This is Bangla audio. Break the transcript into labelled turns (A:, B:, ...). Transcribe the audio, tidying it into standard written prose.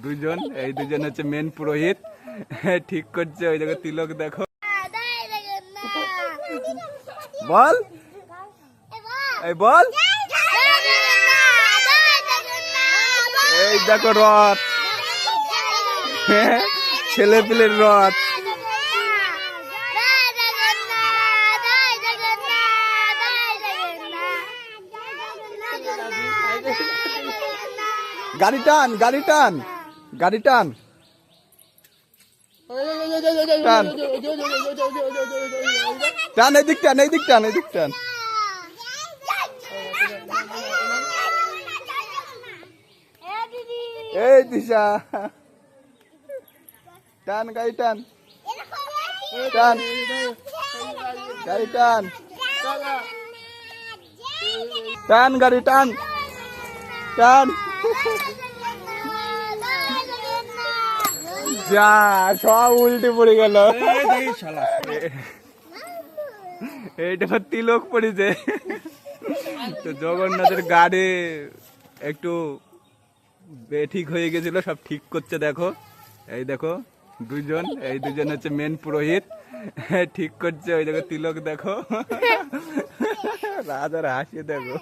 A: দুজন, এই দুজন হচ্ছে মেন পুরোহিত, ঠিক করছে। ওই জায়গায় তিলক দেখো, বল এই বল, এই দেখো রথ, ছেলে পিলের রথ। গাড়ি টান, গাড়ি টান, গাড়ি টান, টান টান, এদিক টান, এদিক টান, এদিক টান। এই দিশা টান, গাড়ি টান, টান গাড়ি টান, টান গাড়ি টান, টান। যা সব উল্টে পড়ে গেল। এইটা তিলক পড়েছে। তো জগন্নাথের গাড়ি একটু বেঠিক হয়ে গেছিল, সব ঠিক করছে। দেখো এই দেখো দুজন, এই দুজন হচ্ছে মেন পুরোহিত, ঠিক করছে। ওই দেখো তিলক দেখো, রাজার হাসি দেখো।